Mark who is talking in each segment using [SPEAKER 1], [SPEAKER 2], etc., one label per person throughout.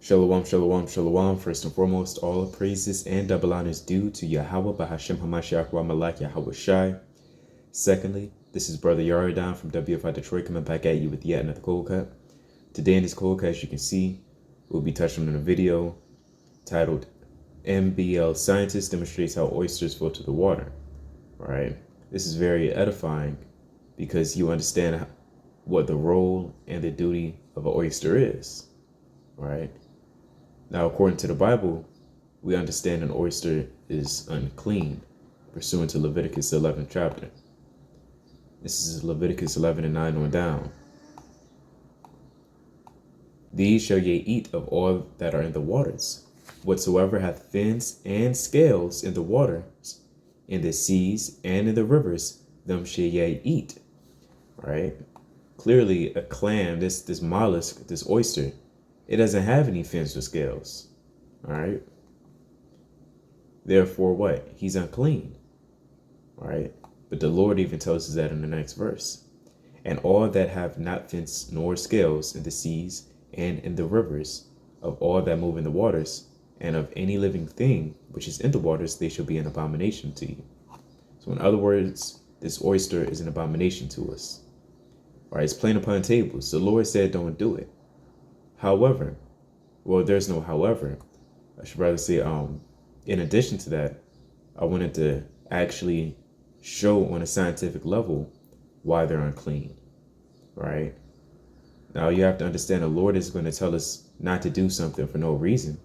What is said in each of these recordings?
[SPEAKER 1] Shalom, shalom, shalom. First and foremost, all praises and double honors due to Yahweh Bahashem Hamashiach Ramalak Yahweh Shai. Secondly, this is Brother Yaradan from WFI Detroit coming back at you with yet another cold cut. Today in this cold cut, as you can see, we'll be touching on a video titled MBL Scientist Demonstrates How Oysters Filter the Water. Right? This is very edifying because you understand what the role and the duty of an oyster is. Right? Now, according to the Bible, we understand an oyster is unclean, pursuant to Leviticus 11th chapter. This is Leviticus 11 and 9 on down. These shall ye eat of all that are in the waters. Whatsoever hath fins and scales in the waters, in the seas and in the rivers, them shall ye eat. Right? Clearly, a clam, this mollusk, this oyster, it doesn't have any fins or scales. All right. Therefore, what? He's unclean. All right. But the Lord even tells us that in the next verse. And all that have not fins nor scales in the seas and in the rivers, of all that move in the waters, and of any living thing which is in the waters, they shall be an abomination to you. So in other words, this oyster is an abomination to us. All right. It's plain upon tables. The Lord said, don't do it. However, well, there's no however. I should rather say, in addition to that, I wanted to actually show on a scientific level why they're unclean, right? Now, you have to understand the Lord is going to tell us not to do something for no reason.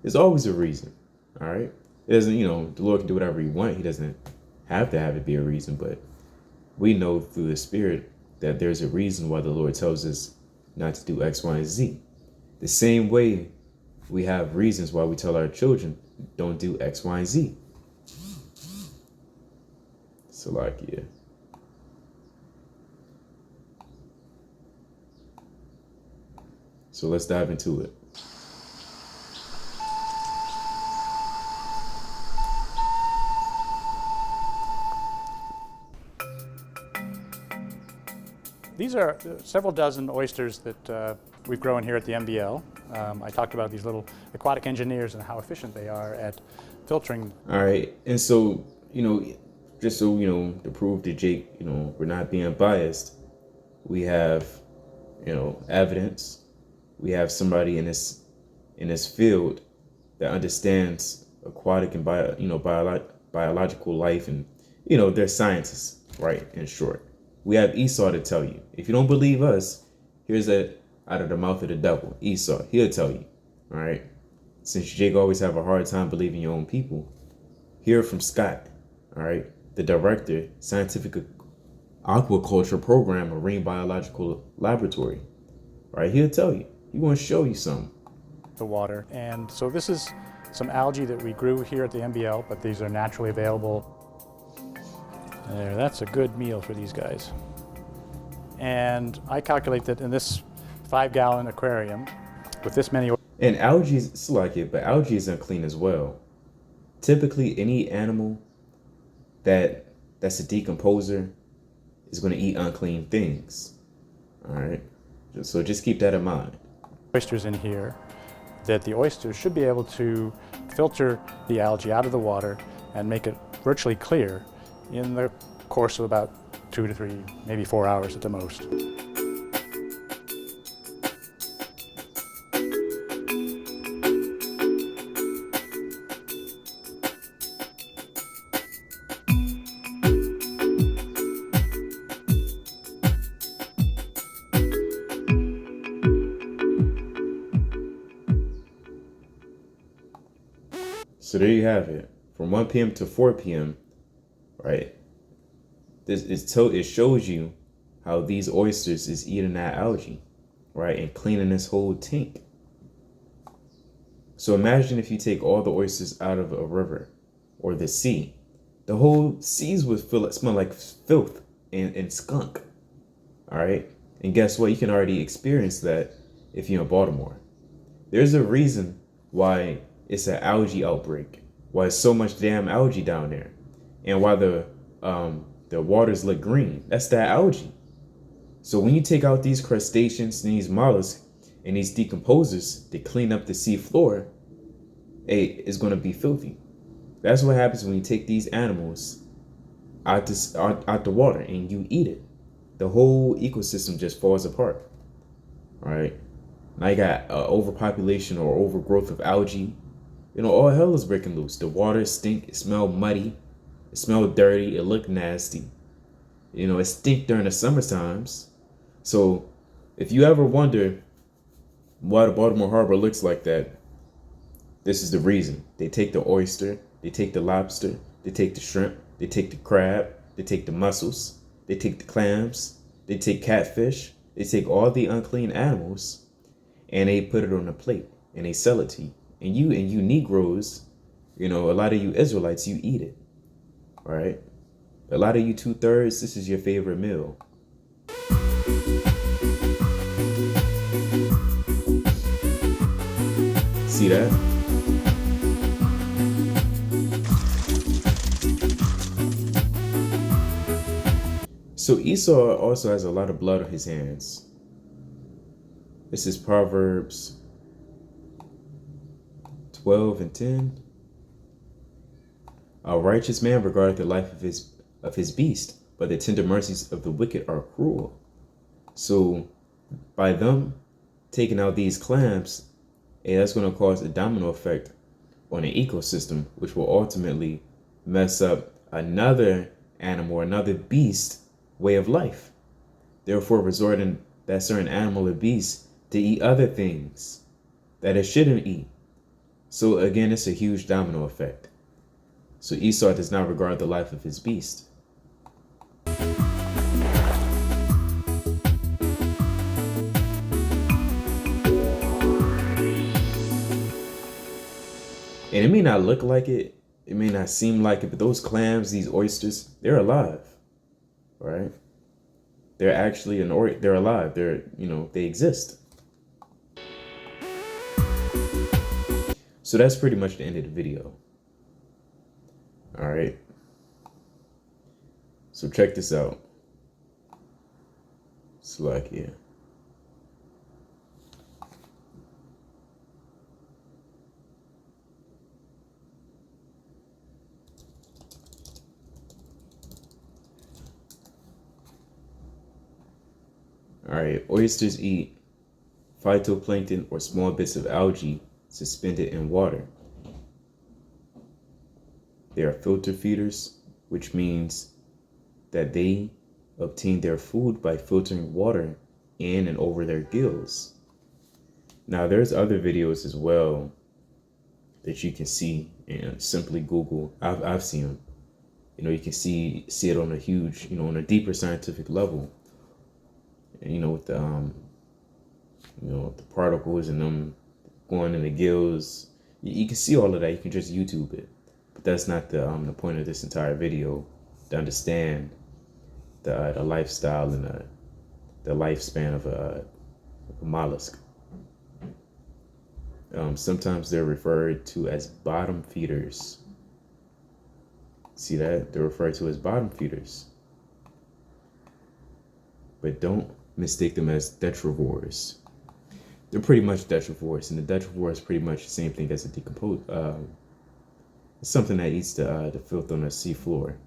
[SPEAKER 1] There's always a reason, all right? It doesn't, the Lord can do whatever he wants. He doesn't have to have it be a reason, but we know through the Spirit that there's a reason why the Lord tells us not to do X, Y, and Z. The same way we have reasons why we tell our children, don't do X, Y, and Z. Salakia. So let's dive into it.
[SPEAKER 2] These are several dozen oysters that we've grown here at the MBL. I talked about these little aquatic engineers and how efficient they are at filtering.
[SPEAKER 1] All right. And so, just so, to prove to Jake, we're not being biased, we have, evidence. We have somebody in this field that understands aquatic and biological life, and, they're scientists, right, in short. We have Esau to tell you. If you don't believe us, here's that out of the mouth of the devil. Esau, he'll tell you. All right. Since Jake always have a hard time believing your own people, hear from Scott. All right. The director, scientific aquaculture program, marine biological laboratory. All right. He'll tell you. He want to show you something.
[SPEAKER 2] The water. And so this is some algae that we grew here at the MBL, but these are naturally available. There, that's a good meal for these guys. And I calculate that in this 5-gallon aquarium with this many.
[SPEAKER 1] And algae is like it, but algae is unclean as well. Typically, any animal that's a decomposer is going to eat unclean things. All right. So just keep that in mind.
[SPEAKER 2] Oysters in here, that the oysters should be able to filter the algae out of the water and make it virtually clear in the course of about 2 to 3, maybe 4 hours at the most.
[SPEAKER 1] So there you have it. From 1 p.m. to 4 p.m., right? It shows you how these oysters is eating that algae, right? And cleaning this whole tank. So imagine if you take all the oysters out of a river or the sea. The whole seas would smell like filth and skunk, all right? And guess what? You can already experience that if you're in Baltimore. There's a reason why it's an algae outbreak, why it's so much damn algae down there, and why the waters look green. That's that algae. So when you take out these crustaceans and these mollusks And these decomposers, they clean up the sea floor, is going to be filthy. That's what happens when you take these animals out the water and you eat it. The whole ecosystem just falls apart. All right. Now you got overpopulation or overgrowth of algae. All hell is breaking loose. The water stink. It smell muddy. It smell dirty. It look nasty. It stink during the summer times. So if you ever wonder why the Baltimore Harbor looks like that, this is the reason. They take the oyster, they take the lobster, they take the shrimp, they take the crab, they take the mussels, they take the clams, they take catfish, they take all the unclean animals, and they put it on a plate and they sell it to you. And you Negroes, a lot of you Israelites, you eat it. All right. A lot of you 2/3, this is your favorite meal. See that? So Esau also has a lot of blood on his hands. This is Proverbs 12:10. A righteous man regardeth the life of his beast, but the tender mercies of the wicked are cruel. So by them taking out these clams, that's going to cause a domino effect on an ecosystem, which will ultimately mess up another animal, another beast way of life. Therefore, resorting that certain animal or beast to eat other things that it shouldn't eat. So again, it's a huge domino effect. So Esau does not regard the life of his beast. And it may not look like it, it may not seem like it, but those clams, these oysters, they're alive, right? They're actually they're alive. They exist. So that's pretty much the end of the video. All right. So check this out. Slovakia. All right, oysters eat phytoplankton or small bits of algae suspended in water. They are filter feeders, which means that they obtain their food by filtering water in and over their gills. Now, there's other videos as well that you can see and simply Google. I've seen them. You can see it on a huge, on a deeper scientific level. And, with the the particles and them going in the gills, you can see all of that. You can just YouTube it, but that's not the point of this entire video. To understand the lifestyle and the lifespan of a mollusk. Sometimes they're referred to as bottom feeders. See that? They're referred to as bottom feeders. But don't mistake them as detrivores. They're pretty much detrivores, and the detrivore is pretty much the same thing as a decompose. It's something that eats the filth on the sea floor.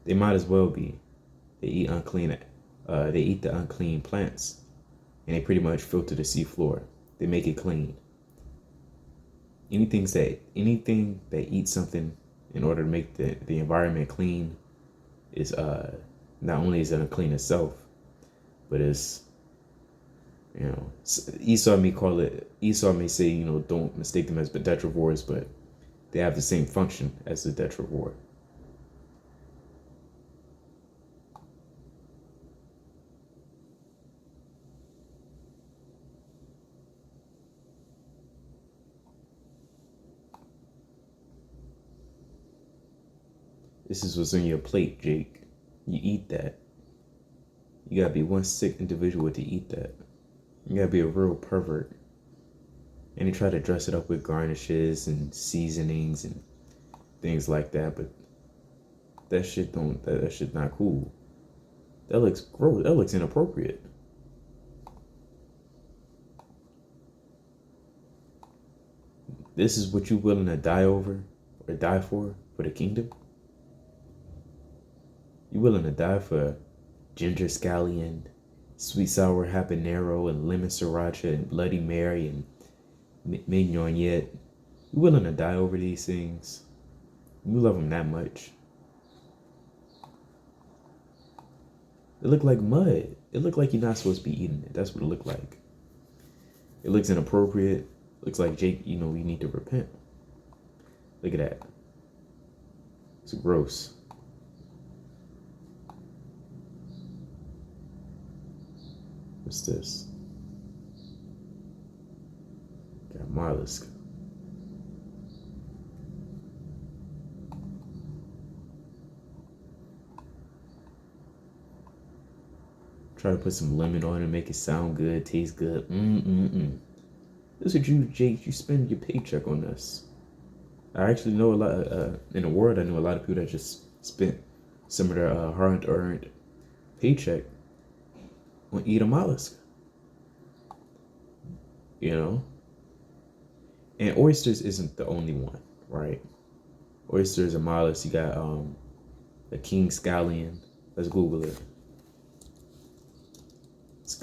[SPEAKER 1] They might as well be. They eat unclean. They eat the unclean plants, and they pretty much filter the sea floor. They make it clean. Anything that eats something in order to make the environment clean is not only is it unclean itself, but it's Esau may say don't mistake them as detrivores, but they have the same function as the detrivore. This is what's on your plate, Jake. You eat that. You gotta be one sick individual to eat that. You gotta be a real pervert. And they try to dress it up with garnishes and seasonings and things like that, but that shit not cool. That looks gross. That looks inappropriate. This is what you willing to die over or die for the kingdom? You willing to die for ginger scallion, sweet sour habanero, and lemon sriracha, and Bloody Mary, and mignonette? You willing to die over these things? You love them that much? It looked like mud. It looked like you're not supposed to be eating it. That's what it looked like. It looks inappropriate. Looks like Jake, you need to repent. Look at that. It's gross. What's this? Got mollusk. Try to put some lemon on it, make it sound good, taste good. This is what you, Jake, you spend your paycheck on this. I actually know a lot, in the world, I know a lot of people that just spent some of their hard-earned paycheck on eat a mollusk. And oysters isn't the only one, right? Oysters and mollusks, you got the king scallion. Let's Google it.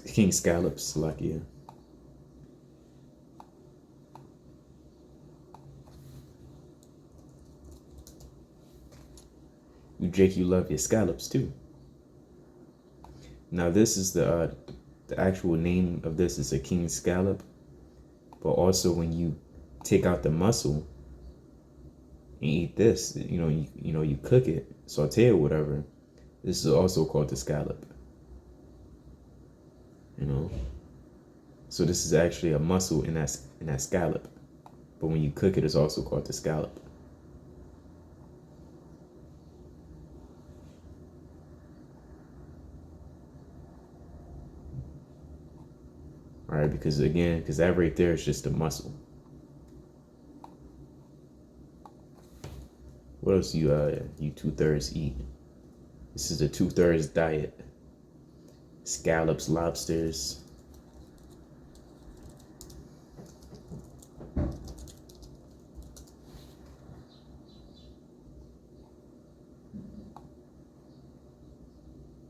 [SPEAKER 1] King scallops, Slovakia. Jake, you love your scallops too. Now this is the actual name of this is a king scallop, but also when you take out the muscle and eat this, you cook it, saute it, whatever. This is also called the scallop. So this is actually a muscle in that scallop, but when you cook it, it's also called the scallop. All right, because that right there is just a muscle. What else you 2/3 eat? This is a 2/3 diet. Scallops, lobsters.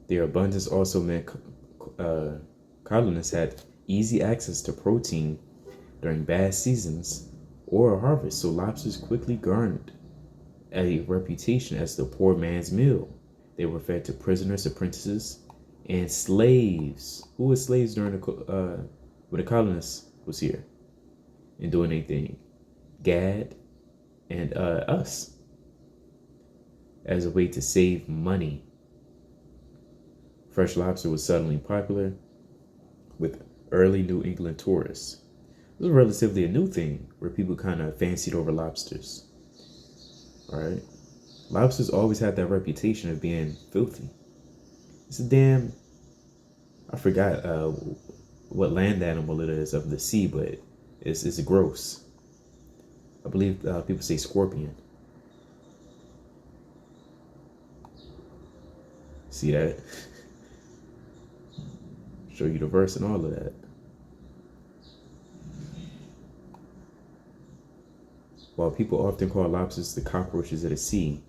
[SPEAKER 1] Their abundance also meant colonists had easy access to protein during bad seasons or a harvest, so lobsters quickly garnered a reputation as the poor man's meal. They were fed to prisoners, apprentices, and slaves. Who were slaves during when the colonists was here and doing anything? Gad and us, as a way to save money. Fresh lobster was suddenly popular with early New England tourists. It was relatively a new thing where people kind of fancied over lobsters. All right. Lobsters always had that reputation of being filthy. It's a damn, I forgot what land animal it is of the sea, but it's gross. I believe people say scorpion. See that? Show you the verse and all of that. While people often call lobsters the cockroaches of the sea,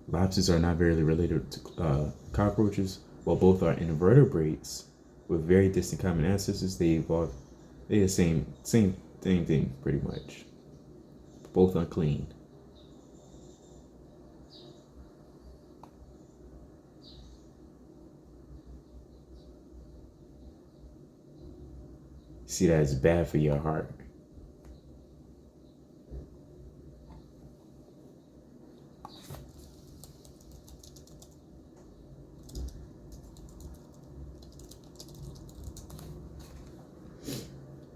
[SPEAKER 1] lobsters are not very related to cockroaches. While both are invertebrates with very distant common ancestors, they evolved. They're the same thing pretty much. Both unclean. See, that is bad for your heart.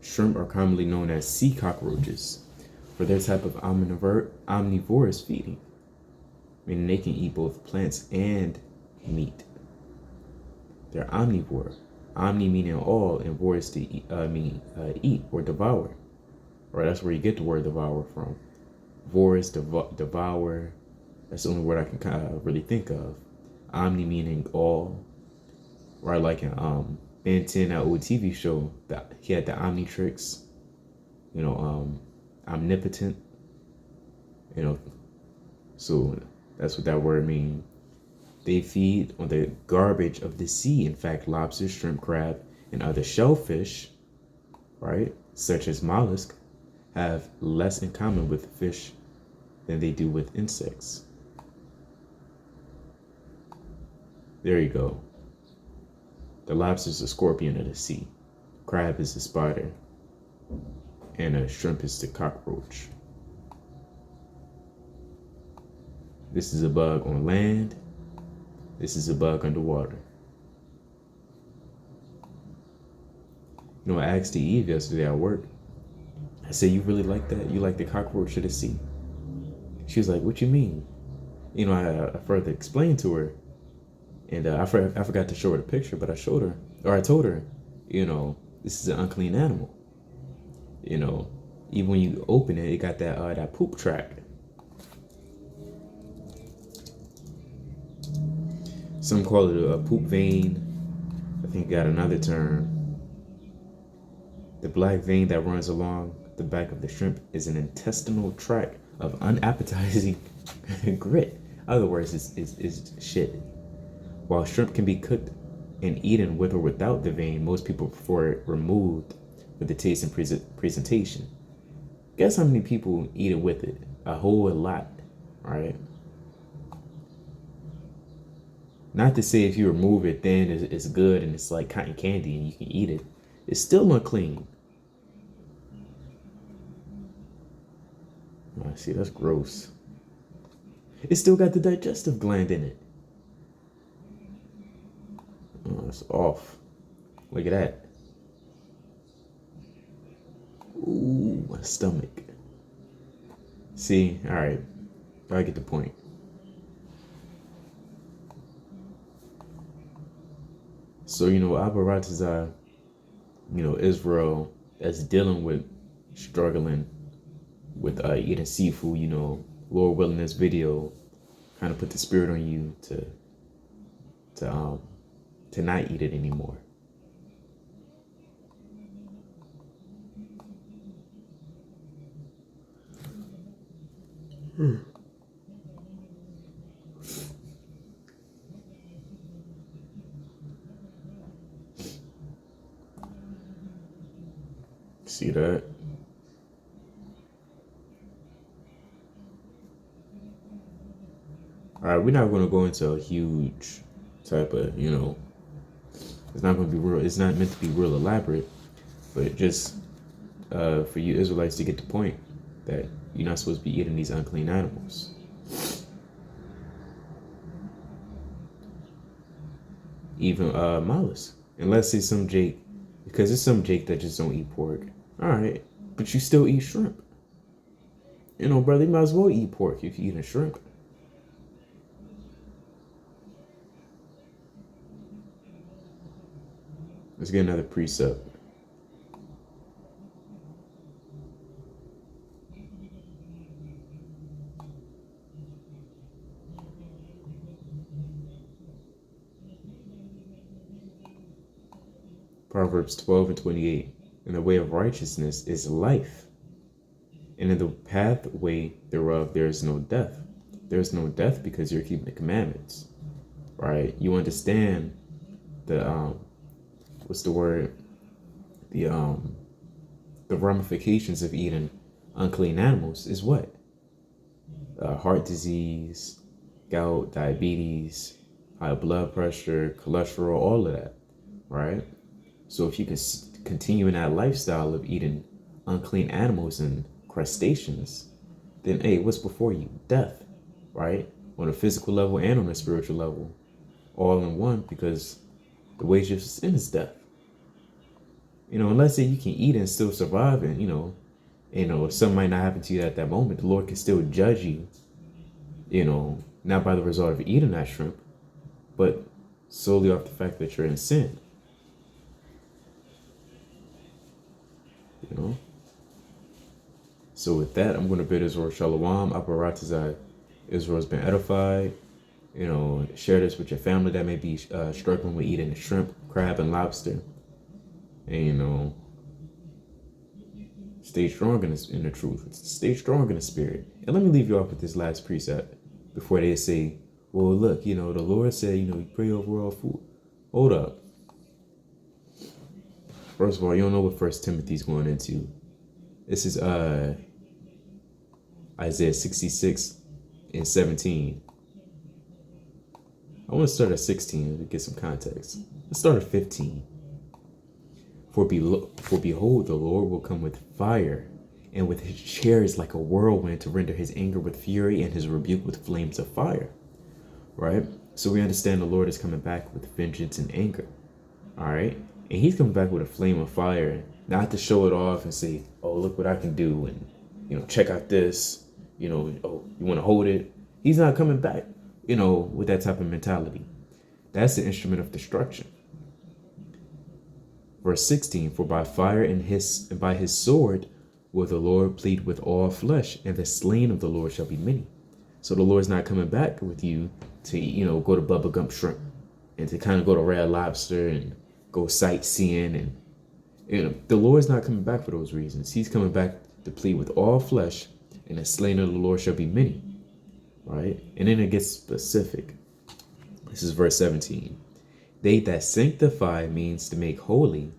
[SPEAKER 1] Shrimp are commonly known as sea cockroaches for their type of omnivorous feeding, meaning they can eat both plants and meat. They're omnivore. Omni meaning all, and vorous to eat or devour. Right, that's where you get the word devour from. Vorous, devour. That's the only word I can kind of really think of. Omni meaning all. Right, like in Ben 10, that old TV show, that he had the Omnitrix. omnipotent, so that's what that word means. They feed on the garbage of the sea. In fact, lobster, shrimp, crab, and other shellfish, right, such as mollusk, have less in common with fish than they do with insects. There you go. The lobster is the scorpion of the sea. Crab is the spider. And a shrimp is the cockroach. This is a bug on land. This is a bug underwater. I asked Eve yesterday at work. I said, "You really like that? You like the cockroach of the sea?" She was like, "What you mean?" I further explained to her, and I forgot to show her the picture, but I told her, this is an unclean animal. Even when you open it, it got that poop track. Some call it a poop vein. I think it got another term. The black vein that runs along the back of the shrimp is an intestinal tract of unappetizing grit. In other words, it's shit. While shrimp can be cooked and eaten with or without the vein, most people prefer it removed for the taste and presentation. Guess how many people eat it with it? A whole lot, right? Not to say if you remove it, then it's good and it's like cotton candy and you can eat it. It's still unclean. Oh, see, that's gross. It still got the digestive gland in it. Oh, it's off. Look at that. Ooh, my stomach. See, all right. I get the point. So, Abaratazai, Israel that's dealing with struggling with eating seafood, Lord willing, this video kind of put the spirit on you to not eat it anymore. See that? All right, we're not going to go into a huge type of, it's not going to be real. It's not meant to be real elaborate, but just for you Israelites to get the point that you're not supposed to be eating these unclean animals. Even mollusks, unless it's some Jake, because it's some Jake that just don't eat pork. All right, but you still eat shrimp. Brother, you might as well eat pork if you're eating shrimp. Let's get another precept. Proverbs 12:28. And the way of righteousness is life, and in the pathway thereof there is no death. There is no death because you're keeping the commandments, right? You understand the what's the word? The ramifications of eating unclean animals is what? Heart disease, gout, diabetes, high blood pressure, cholesterol, all of that, right? So if you can continue in that lifestyle of eating unclean animals and crustaceans, then hey, what's before you? Death, right? On a physical level and on a spiritual level, all in one, because the wages of sin is death. Unless say you can eat and still survive, and something might not happen to you at that moment, the Lord can still judge you, not by the result of eating that shrimp, but solely off the fact that you're in sin. So with that, I'm going to bid Israel Shalom, Aparatazai. Israel's been edified. Share this with your family that may be struggling with eating shrimp, crab, and lobster. And, stay Stay strong in the truth. Stay strong in the spirit. And let me leave you off with this last precept before they say, well, look, the Lord said, you pray over all food. Hold up. First of all, you don't know what First Timothy's going into. This is Isaiah 66 and 17. I want to start at 16 to get some context. Let's start at 15. For behold, the Lord will come with fire, and with his chariots like a whirlwind, to render his anger with fury and his rebuke with flames of fire. Right? So we understand the Lord is coming back with vengeance and anger. All right? And he's coming back with a flame of fire, not to show it off and say, oh, look what I can do, and, check out this, oh, you want to hold it? He's not coming back, with that type of mentality. That's the instrument of destruction. Verse 16, for by fire and by his sword will the Lord plead with all flesh, and the slain of the Lord shall be many. So the Lord's not coming back with you to, go to Bubba Gump Shrimp and to kind of go to Red Lobster and go sightseeing. And, the Lord's not coming back for those reasons. He's coming back to plead with all flesh, and the slain of the Lord shall be many. Right? And then it gets specific. This is verse 17. They that sanctify means to make holy,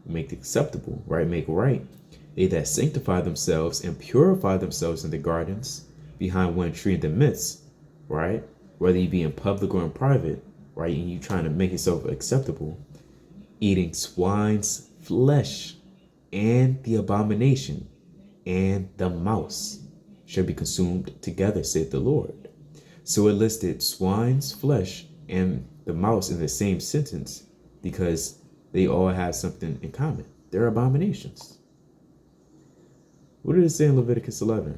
[SPEAKER 1] make acceptable, right? Make right. They that sanctify themselves and purify themselves in the gardens, behind one tree in the midst, right? Whether you be in public or in private, right? And you trying to make yourself acceptable, eating swine's flesh, and the abomination, and the mouse shall be consumed together, saith the Lord. So it listed swine's flesh and the mouse in the same sentence because they all have something in common. They're abominations. What did it say in Leviticus 11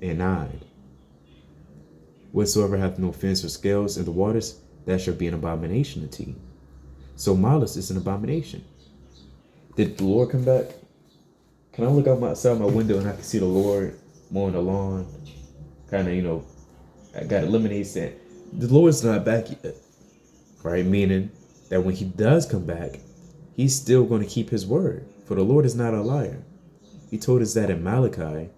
[SPEAKER 1] and 9? Whatsoever hath no fins or scales in the waters, that shall be an abomination unto you. So malice is an abomination. Did the Lord come back? Can I look outside my window and I can see the Lord mowing the lawn? Kind of, I got to eliminate that. The Lord's not back yet, right? Meaning that when he does come back, he's still going to keep his word. For the Lord is not a liar. He told us that in Malachi,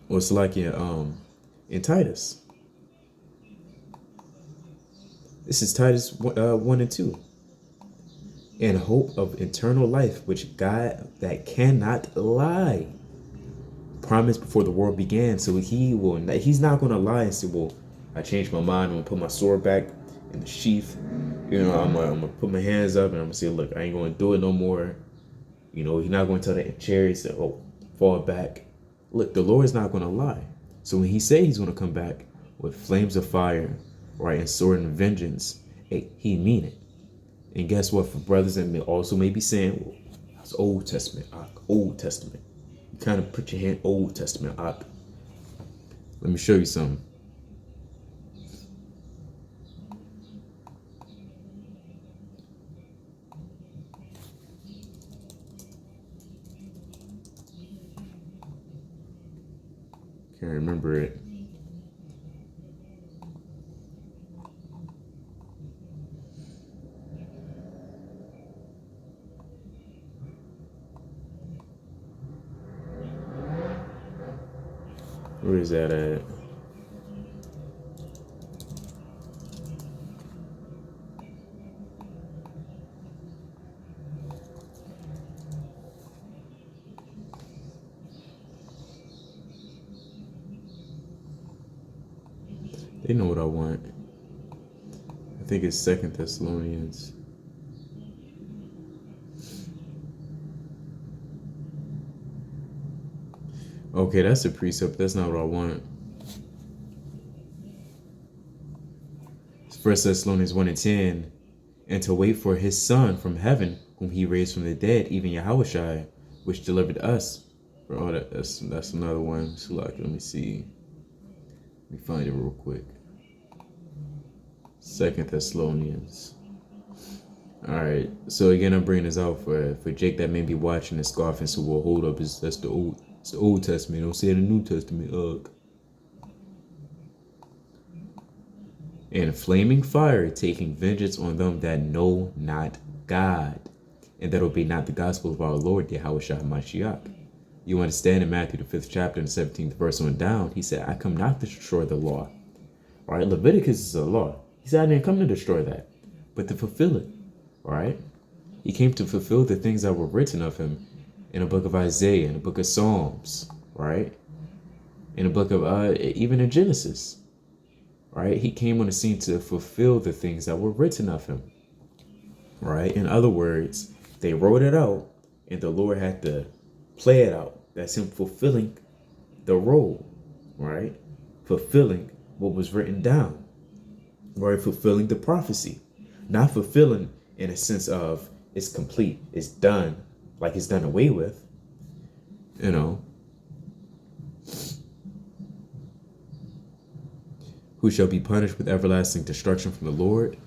[SPEAKER 1] or it's like in Titus. This is Titus 1 and 2. In hope of eternal life, which God that cannot lie promised before the world began. So he's not going to lie and say, well, I changed my mind. I'm going to put my sword back in the sheath. I'm going to put my hands up and I'm going to say, look, I ain't going to do it no more. He's not going to tell the chariots, oh, fall back. Look, the Lord is not going to lie. So when he says he's going to come back with flames of fire, right, and sword and vengeance, he mean it. And guess what? For brothers that may also may be saying, well, that's Old Testament, Old Testament. You kind of put your hand Old Testament, Let me show you something. Can't remember it. Where is that at? They know what I want. I think it's 2 Thessalonians. Okay, that's a precept. That's not what I want. It's 1 Thessalonians 1 and 10. And to wait for his Son from heaven, whom he raised from the dead, even Yahushua, which delivered us. Oh, that's another one. So let me see. Let me find it real quick. 2 Thessalonians. All right. So again, I'm bringing this out for Jake that may be watching and scoffing. So we'll hold up. It's the Old Testament. Don't say the New Testament. Ugh. And flaming fire, taking vengeance on them that know not God, and that obey not the gospel of our Lord Yahushua HaMashiach. You understand in Matthew, the 5th chapter, and the 17th verse on down, he said, I come not to destroy the law. All right, Leviticus is a law. He said, I didn't come to destroy that, but to fulfill it. All right? He came to fulfill the things that were written of him in the book of Isaiah, in the book of Psalms, right? In the book of, even in Genesis, right? He came on the scene to fulfill the things that were written of him, right? In other words, they wrote it out and the Lord had to play it out. That's him fulfilling the role, right? Fulfilling what was written down, right? Fulfilling the prophecy, not fulfilling in a sense of it's complete, it's done, like it's done away with, you know. Who shall be punished with everlasting destruction from the Lord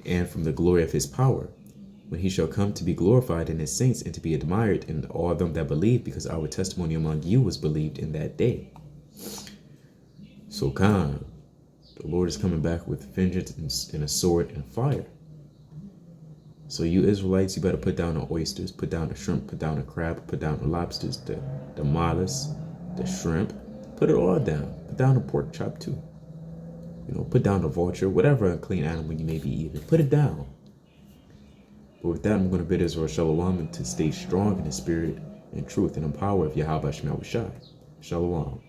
[SPEAKER 1] and from the glory of his power, when he shall come to be glorified in his saints and to be admired in all them that believe, because our testimony among you was believed in that day. So Khan, the Lord is coming back with vengeance and a sword and fire. So you Israelites, you better put down the oysters, put down the shrimp, put down the crab, put down the lobsters, the mollusks, the shrimp, put it all down. Put down the pork chop too. You know, put down the vulture, whatever unclean animal you may be eating, put it down. But with that, I'm going to bid Israel Shalom and to stay strong in the spirit and truth and in power of Yahweh Shemel Shai. Shalom.